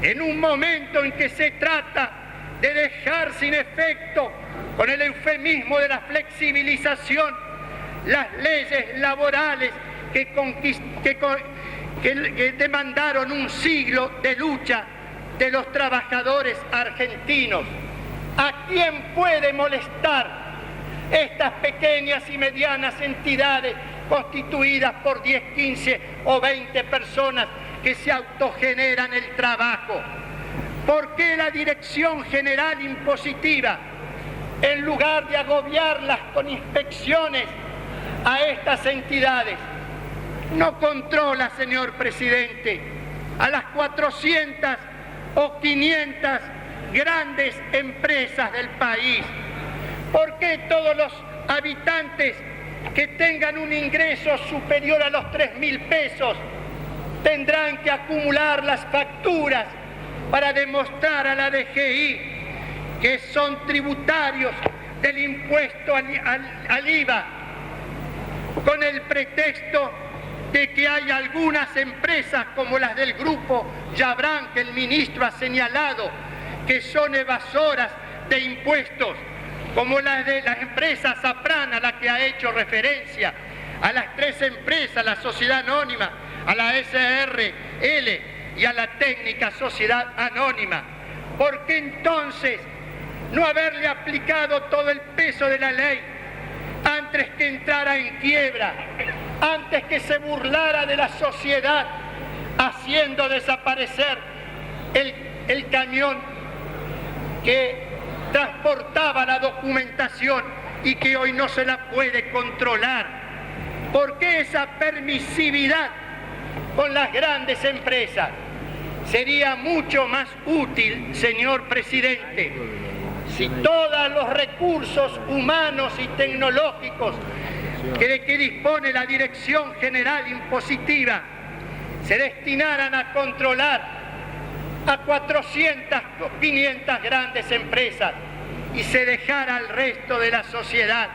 en un momento en que se trata de dejar sin efecto con el eufemismo de la flexibilización, las leyes laborales que demandaron un siglo de lucha de los trabajadores argentinos. ¿A quién puede molestar estas pequeñas y medianas entidades constituidas por 10, 15 o 20 personas que se autogeneran el trabajo? ¿Por qué la Dirección General Impositiva, en lugar de agobiarlas con inspecciones a estas entidades, no controla, señor presidente, a las 400 o 500 grandes empresas del país? ¿Por qué todos los habitantes que tengan un ingreso superior a los 3.000 pesos tendrán que acumular las facturas para demostrar a la DGI que son tributarios del impuesto al IVA, con el pretexto de que hay algunas empresas como las del grupo Yabrán, que el ministro ha señalado que son evasoras de impuestos, como las de las empresas Saprana, a la que ha hecho referencia, a las 3 empresas, la Sociedad Anónima, a la SRL y a la Técnica Sociedad Anónima? ¿Por qué entonces no haberle aplicado todo el peso de la ley antes que entrara en quiebra, antes que se burlara de la sociedad, haciendo desaparecer el camión que transportaba la documentación y que hoy no se la puede controlar? ¿Por qué esa permisividad con las grandes empresas? Sería mucho más útil, señor presidente, si todos los recursos humanos y tecnológicos que dispone la Dirección General Impositiva se destinaran a controlar a 400 o 500 grandes empresas y se dejara al resto de la sociedad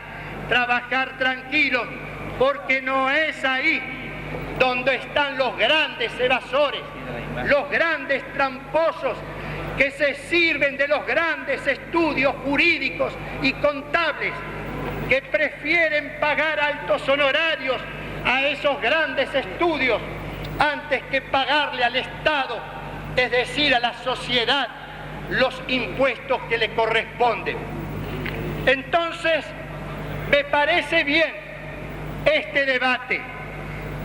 trabajar tranquilos, porque no es ahí donde están los grandes evasores, los grandes tramposos que se sirven de los grandes estudios jurídicos y contables, que prefieren pagar altos honorarios a esos grandes estudios antes que pagarle al Estado, es decir, a la sociedad, los impuestos que le corresponden. Entonces, me parece bien este debate.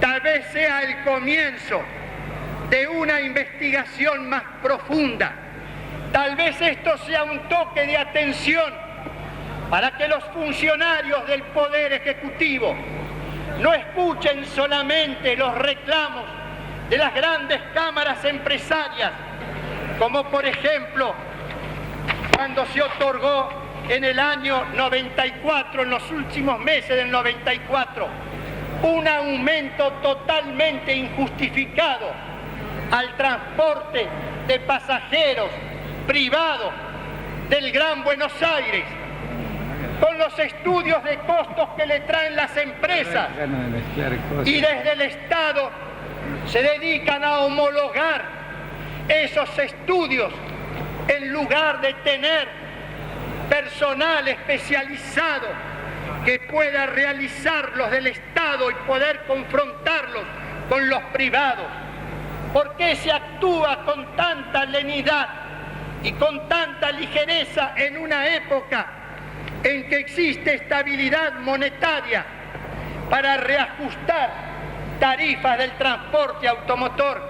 Tal vez sea el comienzo de una investigación más profunda. Tal vez esto sea un toque de atención para que los funcionarios del Poder Ejecutivo no escuchen solamente los reclamos de las grandes cámaras empresarias, como por ejemplo cuando se otorgó en el año 94, en los últimos meses del 94, un aumento totalmente injustificado al transporte de pasajeros privados del Gran Buenos Aires, con los estudios de costos que le traen las empresas, y desde el Estado se dedican a homologar esos estudios en lugar de tener personal especializado que pueda realizarlos del Estado y poder confrontarlos con los privados. ¿Por qué se actúa con tanta lenidad y con tanta ligereza en una época en que existe estabilidad monetaria para reajustar tarifas del transporte automotor,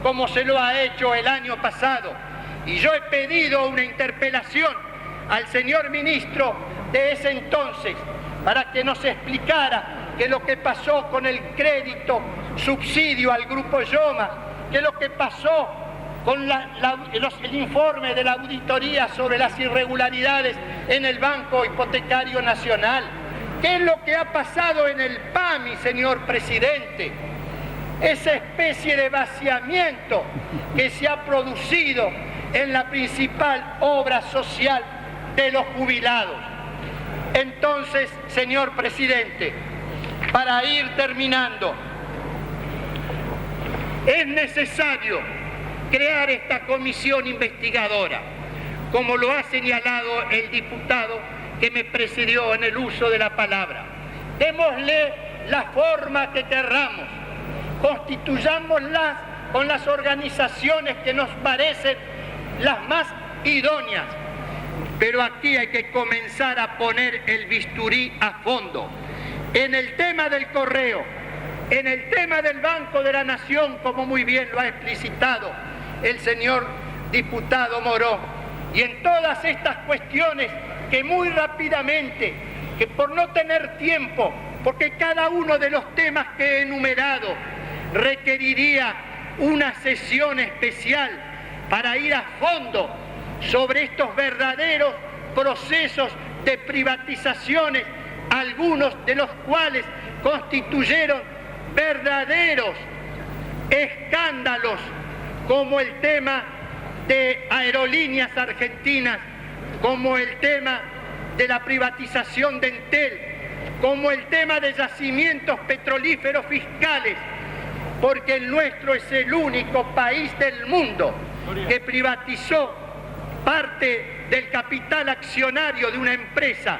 como se lo ha hecho el año pasado? Y yo he pedido una interpelación al señor ministro de ese entonces para que nos explicara qué es lo que pasó con el crédito subsidio al Grupo Yoma, qué es lo que pasó con el informe de la auditoría sobre las irregularidades en el Banco Hipotecario Nacional, qué es lo que ha pasado en el PAMI, señor presidente, esa especie de vaciamiento que se ha producido en la principal obra social de los jubilados. Entonces, señor presidente, para ir terminando, es necesario crear esta comisión investigadora, como lo ha señalado el diputado que me precedió en el uso de la palabra. Démosle la forma que querramos, constituyámoslas con las organizaciones que nos parecen las más idóneas, pero aquí hay que comenzar a poner el bisturí a fondo. En el tema del correo, en el tema del Banco de la Nación, como muy bien lo ha explicitado el señor diputado Moró, y en todas estas cuestiones que muy rápidamente, que por no tener tiempo, porque cada uno de los temas que he enumerado requeriría una sesión especial para ir a fondo sobre estos verdaderos procesos de privatizaciones, algunos de los cuales constituyeron verdaderos escándalos, como el tema de Aerolíneas Argentinas, como el tema de la privatización de Entel, como el tema de yacimientos petrolíferos fiscales, porque el nuestro es el único país del mundo que privatizó parte del capital accionario de una empresa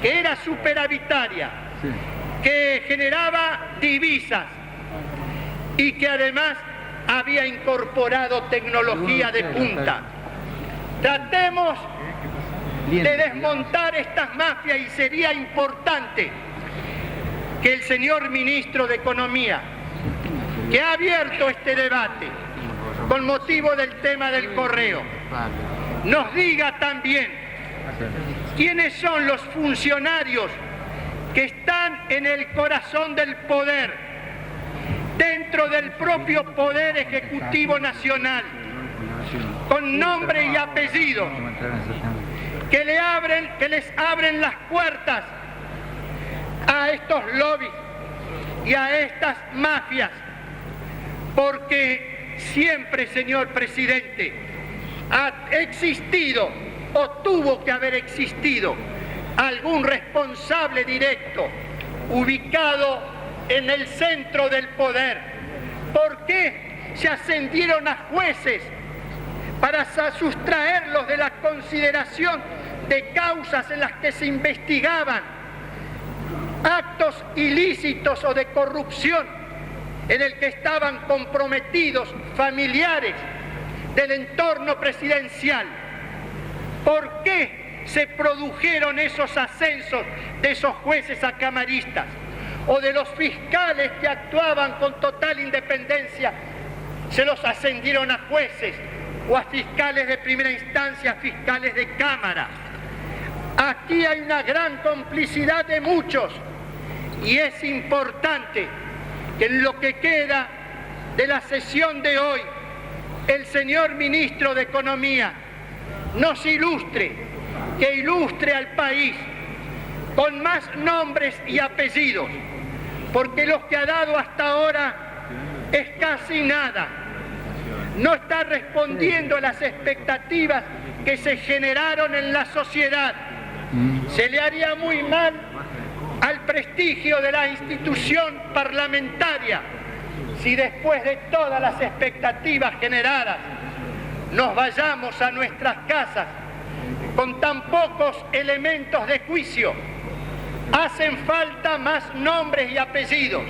que era superavitaria, que generaba divisas y que además había incorporado tecnología de punta. Tratemos de desmontar estas mafias, y sería importante que el señor ministro de Economía, que ha abierto este debate con motivo del tema del correo, nos diga también quiénes son los funcionarios que están en el corazón del poder, dentro del propio Poder Ejecutivo Nacional, con nombre y apellido, que les abren las puertas a estos lobbies y a estas mafias, porque siempre, señor presidente, ha existido o tuvo que haber existido algún responsable directo ubicado en el centro del poder. ¿Por qué se ascendieron a jueces para sustraerlos de la consideración de causas en las que se investigaban actos ilícitos o de corrupción en el que estaban comprometidos familiares del entorno presidencial? ¿Por qué se produjeron esos ascensos de esos jueces a camaristas o de los fiscales que actuaban con total independencia? Se los ascendieron a jueces o a fiscales de primera instancia, fiscales de cámara. Aquí hay una gran complicidad de muchos, y es importante que en lo que queda de la sesión de hoy, el señor ministro de Economía nos ilustre, que ilustre al país con más nombres y apellidos, porque los que ha dado hasta ahora es casi nada. No está respondiendo a las expectativas que se generaron en la sociedad. Se le haría muy mal al prestigio de la institución parlamentaria si después de todas las expectativas generadas nos vayamos a nuestras casas con tan pocos elementos de juicio. Hacen falta más nombres y apellidos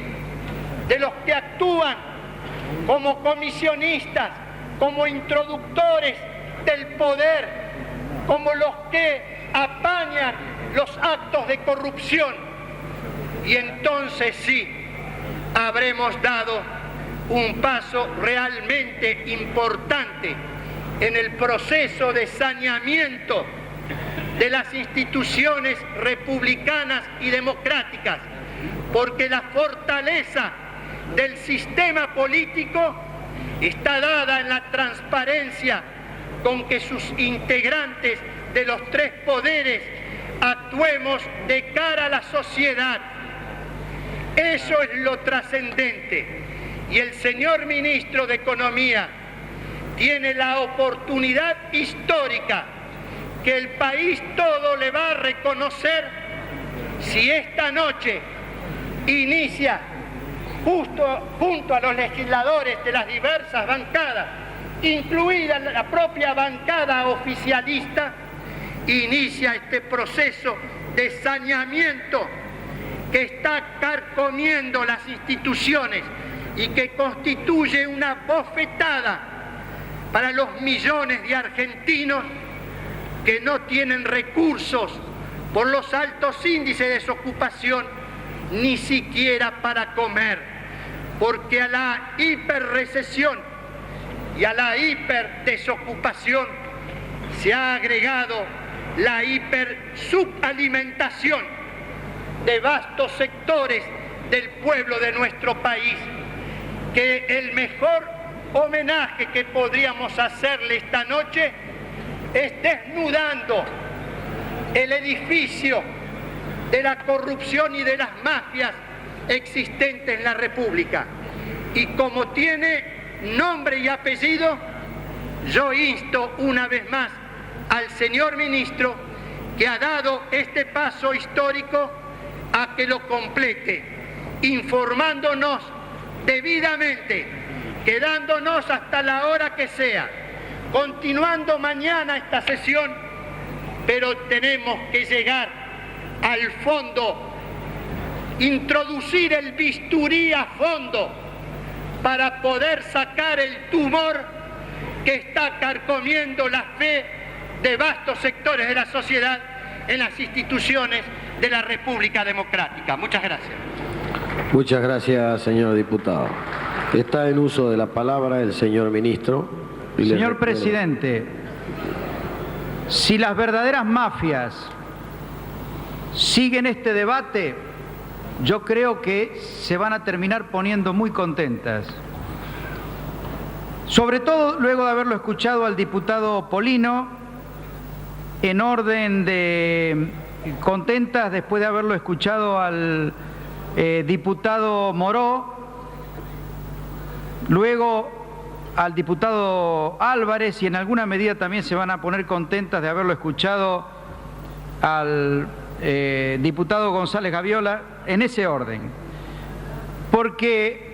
de los que actúan como comisionistas, como introductores del poder, como los que apañan los actos de corrupción. Y entonces sí, habremos dado un paso realmente importante en el proceso de saneamiento de las instituciones republicanas y democráticas, porque la fortaleza del sistema político está dada en la transparencia con que sus integrantes de los tres poderes actuemos de cara a la sociedad. Eso es lo trascendente. Y el señor ministro de Economía tiene la oportunidad histórica que el país todo le va a reconocer si esta noche inicia junto a los legisladores de las diversas bancadas, incluida la propia bancada oficialista, inicia este proceso de saneamiento que está carcomiendo las instituciones y que constituye una bofetada para los millones de argentinos que no tienen recursos por los altos índices de desocupación, ni siquiera para comer, porque a la hiperrecesión y a la hiperdesocupación se ha agregado la hipersubalimentación de vastos sectores del pueblo de nuestro país, que el mejor homenaje que podríamos hacerle esta noche es desnudando el edificio de la corrupción y de las mafias existentes en la República. Y como tiene nombre y apellido, yo insto una vez más al señor ministro, que ha dado este paso histórico, a que lo complete, informándonos debidamente, quedándonos hasta la hora que sea, continuando mañana esta sesión, pero tenemos que llegar al fondo, introducir el bisturí a fondo para poder sacar el tumor que está carcomiendo la fe de vastos sectores de la sociedad en las instituciones de la República Democrática. Muchas gracias. Muchas gracias, señor diputado. Está en uso de la palabra el señor ministro. Señor presidente, si las verdaderas mafias siguen este debate, yo creo que se van a terminar poniendo muy contentas. Sobre todo luego de haberlo escuchado al diputado Polino, en orden de contentas después de haberlo escuchado al diputado Moró, luego al diputado Álvarez, y en alguna medida también se van a poner contentas de haberlo escuchado al diputado González Gaviola, en ese orden. Porque